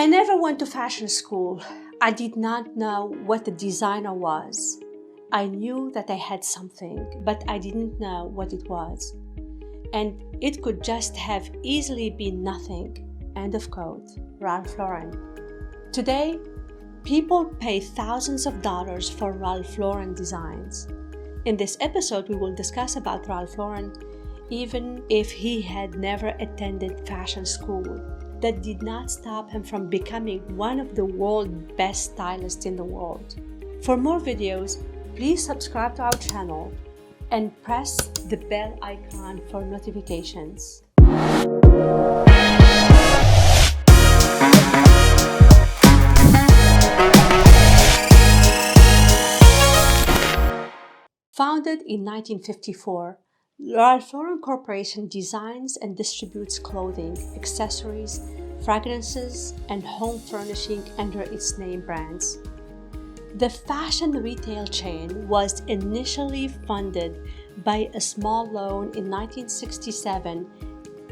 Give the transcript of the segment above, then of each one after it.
I never went to fashion school. I did not know what a designer was. I knew that I had something, but I didn't know what it was. And it could just have easily been nothing. End of quote. Ralph Lauren. Today, people pay thousands of dollars for Ralph Lauren designs. In this episode, we will discuss about Ralph Lauren, even if he had never attended fashion school. That did not stop him from becoming one of the world's best stylists in the world. For more videos, please subscribe to our channel and press the bell icon for notifications. Founded in 1954, Ralph Lauren Corporation designs and distributes clothing, accessories, fragrances, and home furnishing under its name brands. The fashion retail chain was initially funded by a small loan in 1967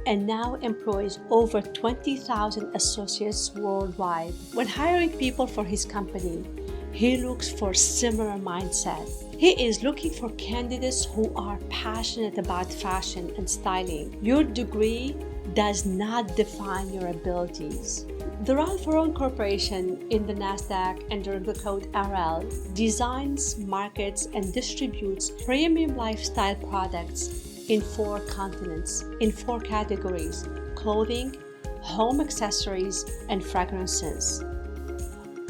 and now employs over 20,000 associates worldwide. When hiring people for his company, he looks for similar mindset. He is looking for candidates who are passionate about fashion and styling. Your degree does not define your abilities. The Ralph Lauren Corporation in the NASDAQ under the code RL designs, markets, and distributes premium lifestyle products in 4 continents, in 4 categories: clothing, home accessories, and fragrances.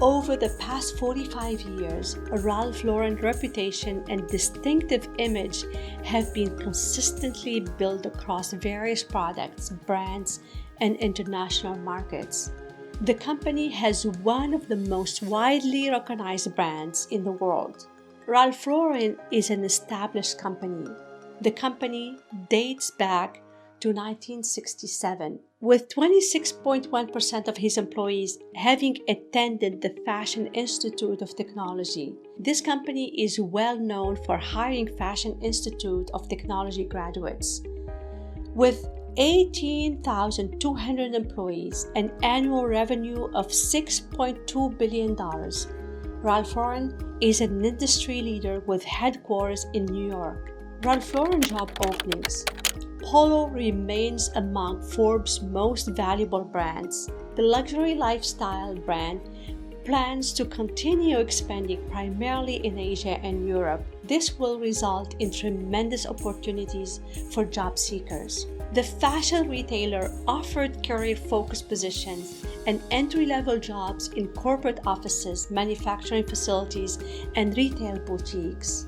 Over the past 45 years, Ralph Lauren's reputation and distinctive image have been consistently built across various products, brands, and international markets. The company has one of the most widely recognized brands in the world. Ralph Lauren is an established company. The company dates back to 1967, with 26.1% of his employees having attended the Fashion Institute of Technology. This company is well known for hiring Fashion Institute of Technology graduates. With 18,200 employees, an annual revenue of $6.2 billion, Ralph Lauren is an industry leader with headquarters in New York. Ralph Lauren job openings. Polo remains among Forbes' most valuable brands. The luxury lifestyle brand plans to continue expanding primarily in Asia and Europe. This will result in tremendous opportunities for job seekers. The fashion retailer offered career-focused positions and entry-level jobs in corporate offices, manufacturing facilities, and retail boutiques.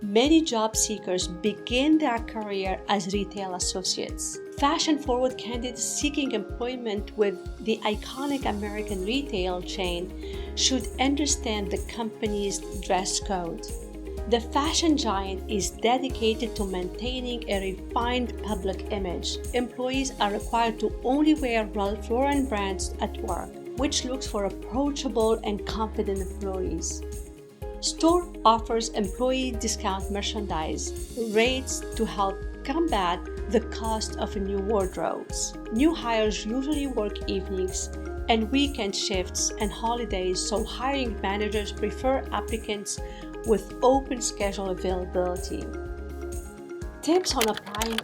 Many job seekers begin their career as retail associates. Fashion-forward candidates seeking employment with the iconic American retail chain should understand the company's dress code. The fashion giant is dedicated to maintaining a refined public image. Employees are required to only wear Ralph Lauren brands at work, which looks for approachable and confident employees. Store offers employee discount merchandise rates to help combat the cost of new wardrobes. New hires usually work evenings and weekend shifts and holidays, so hiring managers prefer applicants with open schedule availability. Tips on applying.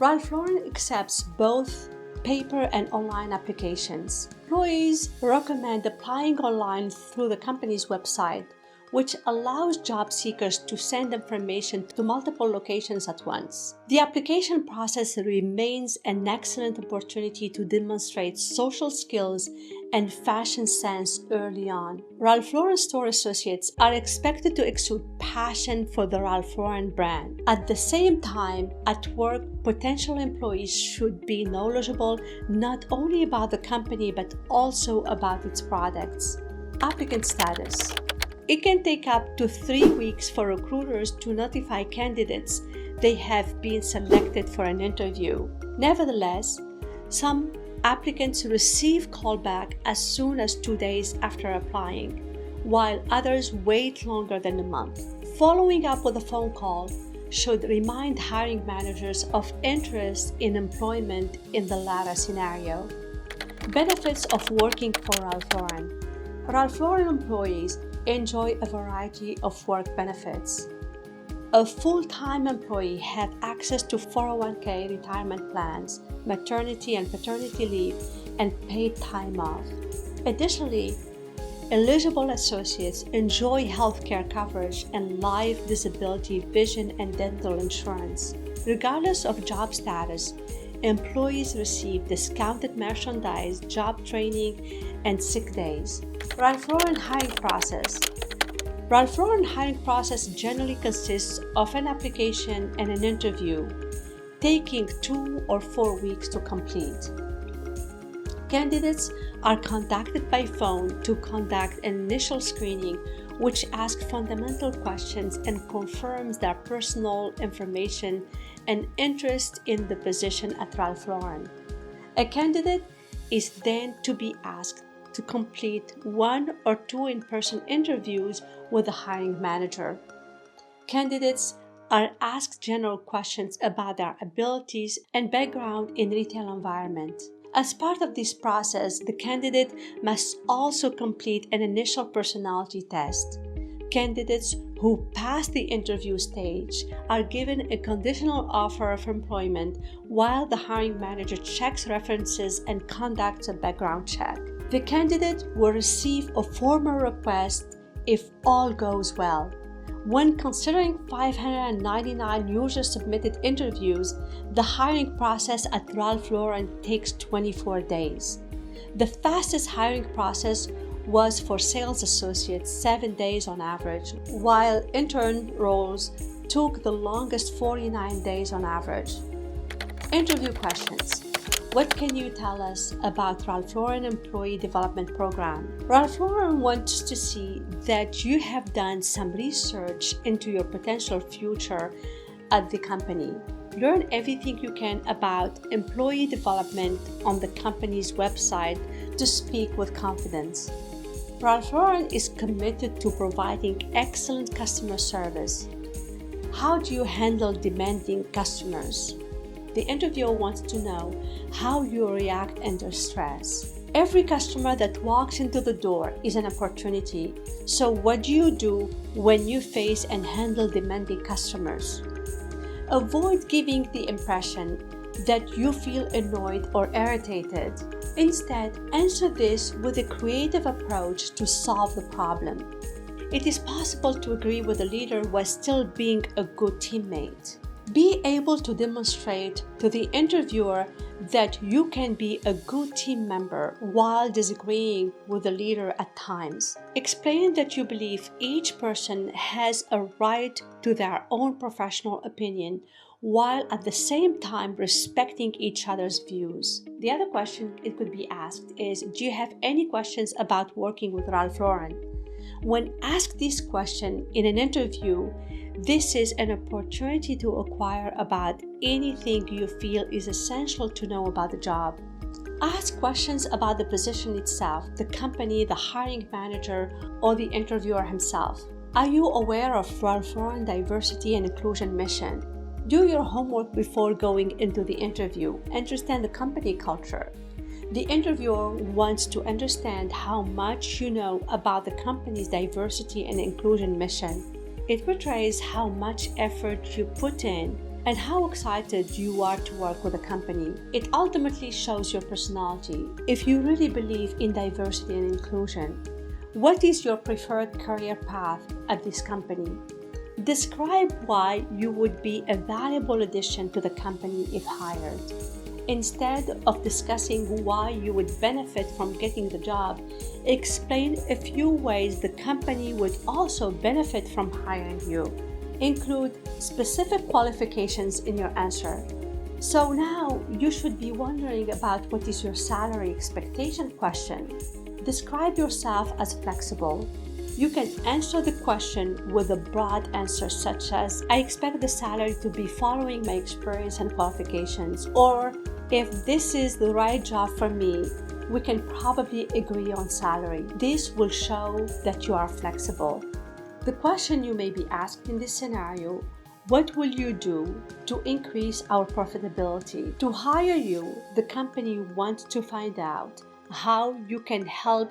Ralph Lauren accepts both paper and online applications. Employees recommend applying online through the company's website, which allows job seekers to send information to multiple locations at once. The application process remains an excellent opportunity to demonstrate social skills and fashion sense early on. Ralph Lauren store associates are expected to exude passion for the Ralph Lauren brand. At the same time, at work, potential employees should be knowledgeable not only about the company but also about its products. Applicant status. It can take up to 3 weeks for recruiters to notify candidates they have been selected for an interview. Nevertheless, some applicants receive callback as soon as 2 days after applying, while others wait longer than a month. Following up with a phone call should remind hiring managers of interest in employment in the latter scenario. Benefits of working for Ralph Lauren. Ralph Lauren employees enjoy a variety of work benefits. A full-time employee has access to 401k retirement plans, maternity and paternity leave, and paid time off. Additionally, eligible associates enjoy healthcare coverage and life, disability, vision, and dental insurance. Regardless of job status, employees receive discounted merchandise, job training, and sick days. Ralph Lauren hiring process. Ralph Lauren hiring process generally consists of an application and an interview, taking 2 or 4 weeks to complete. Candidates are contacted by phone to conduct an initial screening, which asks fundamental questions and confirms their personal information and interest in the position at Ralph Lauren. A candidate is then to be asked to complete 1 or 2 in-person interviews with the hiring manager. Candidates are asked general questions about their abilities and background in retail environment. As part of this process, the candidate must also complete an initial personality test. Candidates who pass the interview stage are given a conditional offer of employment while the hiring manager checks references and conducts a background check. The candidate will receive a formal request if all goes well. When considering 599 user-submitted interviews, the hiring process at Ralph Lauren takes 24 days. The fastest hiring process was for sales associates, 7 days on average, while intern roles took the longest, 49 days on average. Interview questions. What can you tell us about Ralph Lauren Employee Development Program? Ralph Lauren wants to see that you have done some research into your potential future at the company. Learn everything you can about employee development on the company's website to speak with confidence. Ralph Lauren is committed to providing excellent customer service. How do you handle demanding customers? The interviewer wants to know how you react under stress. Every customer that walks into the door is an opportunity. So what do you do when you face and handle demanding customers? Avoid giving the impression that you feel annoyed or irritated. Instead, answer this with a creative approach to solve the problem. It is possible to agree with a leader while still being a good teammate. Be able to demonstrate to the interviewer that you can be a good team member while disagreeing with the leader at times. Explain that you believe each person has a right to their own professional opinion while at the same time respecting each other's views. The other question it could be asked is, do you have any questions about working with Ralph Lauren? When asked this question in an interview, this is an opportunity to acquire about anything you feel is essential to know about the job. Ask questions about the position itself, the company, the hiring manager, or the interviewer himself. Are you aware of Ralph Lauren diversity and inclusion mission? Do your homework before going into the interview. Understand the company culture. The interviewer wants to understand how much you know about the company's diversity and inclusion mission. It portrays how much effort you put in and how excited you are to work with a company. It ultimately shows your personality. If you really believe in diversity and inclusion, what is your preferred career path at this company? Describe why you would be a valuable addition to the company if hired. Instead of discussing why you would benefit from getting the job, explain a few ways the company would also benefit from hiring you. Include specific qualifications in your answer. So now you should be wondering about what is your salary expectation question. Describe yourself as flexible. You can answer the question with a broad answer such as, I expect the salary to be following my experience and qualifications, or if this is the right job for me, we can probably agree on salary. This will show that you are flexible. The question you may be asked in this scenario, what will you do to increase our profitability? To hire you, the company wants to find out how you can help,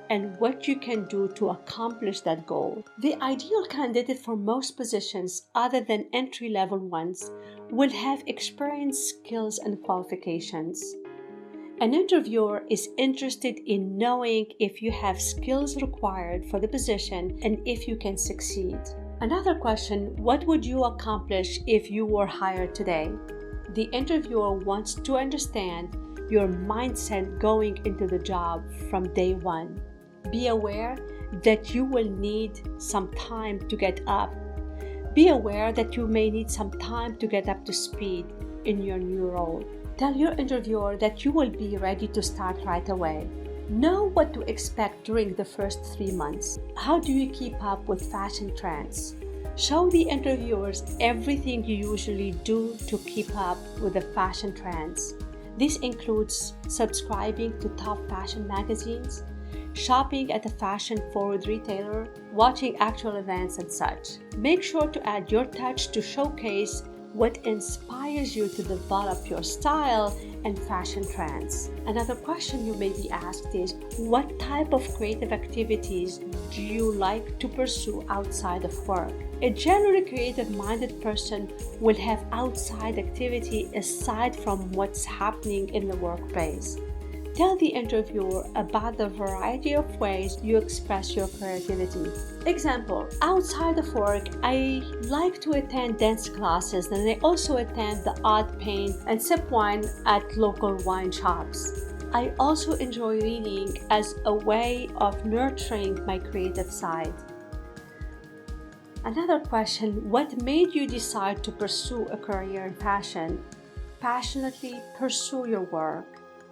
and what you can do to accomplish that goal. The ideal candidate for most positions other than entry-level ones will have experience, skills, and qualifications. An interviewer is interested in knowing if you have skills required for the position and if you can succeed. Another question, what would you accomplish if you were hired today? The interviewer wants to understand your mindset going into the job from day one. Be aware that you will need some time to get up. Be aware that you may need some time to get up to speed in your new role. Tell your interviewer that you will be ready to start right away. Know what to expect during the first 3 months. How do you keep up with fashion trends? Show the interviewers everything you usually do to keep up with the fashion trends. This includes subscribing to top fashion magazines, shopping at a fashion-forward retailer, watching actual events, and such. Make sure to add your touch to showcase what inspires you to develop your style and fashion trends. Another question you may be asked is, what type of creative activities do you like to pursue outside of work? A generally creative-minded person will have outside activity aside from what's happening in the workplace. Tell the interviewer about the variety of ways you express your creativity. Example, outside of work, I like to attend dance classes, and I also attend the odd paint and sip wine at local wine shops. I also enjoy reading as a way of nurturing my creative side. Another question, what made you decide to pursue a career in fashion? Passionately pursue your work.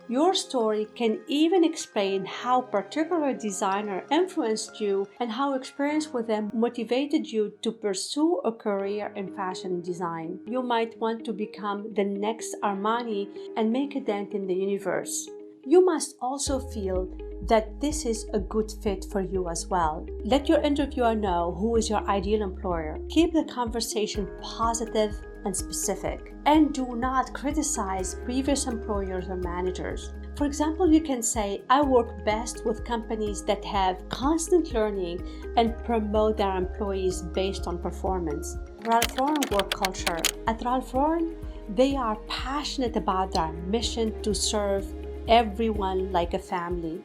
Your story can even explain how a particular designer influenced you and how experience with them motivated you to pursue a career in fashion design. You might want to become the next Armani and make a dent in the universe. You must also feel that this is a good fit for you as well. Let your interviewer know who is your ideal employer. Keep the conversation positive and specific, and do not criticize previous employers or managers. For example, you can say, I work best with companies that have constant learning and promote their employees based on performance. Ralph Lauren work culture. At Ralph Lauren, they are passionate about their mission to serve everyone like a family.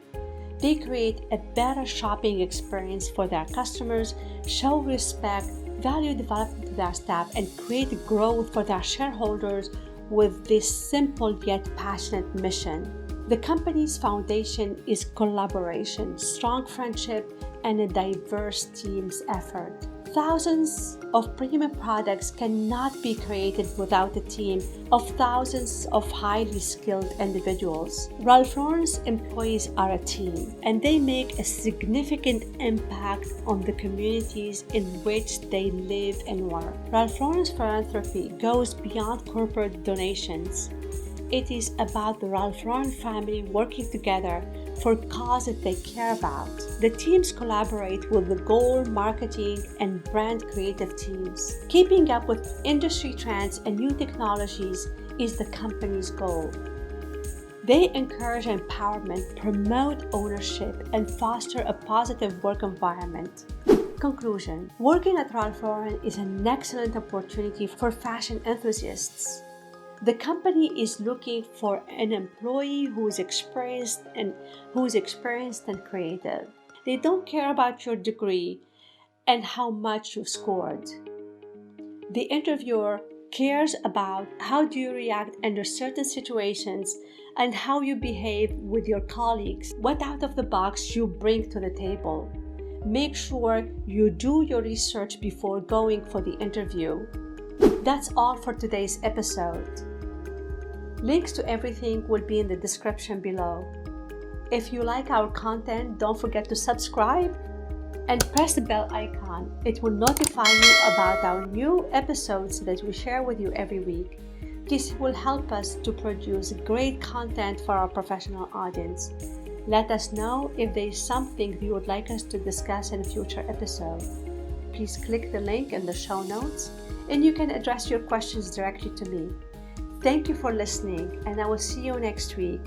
They create a better shopping experience for their customers, show respect, value development to their staff, and create growth for their shareholders with this simple yet passionate mission. The company's foundation is collaboration, strong friendship, and a diverse team's effort. Thousands of premium products cannot be created without a team of thousands of highly skilled individuals. Ralph Lauren's employees are a team, and they make a significant impact on the communities in which they live and work. Ralph Lauren's philanthropy goes beyond corporate donations. It is about the Ralph Lauren family working together for causes they care about. The teams collaborate with the goal, marketing, and brand creative teams. Keeping up with industry trends and new technologies is the company's goal. They encourage empowerment, promote ownership, and foster a positive work environment. Conclusion: working at Ralph Lauren is an excellent opportunity for fashion enthusiasts. The company is looking for an employee who is experienced and creative. They don't care about your degree and how much you've scored. The interviewer cares about how do you react under certain situations and how you behave with your colleagues, what out of the box you bring to the table. Make sure you do your research before going for the interview. That's all for today's episode. Links to everything will be in the description below. If you like our content, don't forget to subscribe and press the bell icon. It will notify you about our new episodes that we share with you every week. This will help us to produce great content for our professional audience. Let us know if there is something you would like us to discuss in a future episode. Please click the link in the show notes, and you can address your questions directly to me. Thank you for listening, and I will see you next week.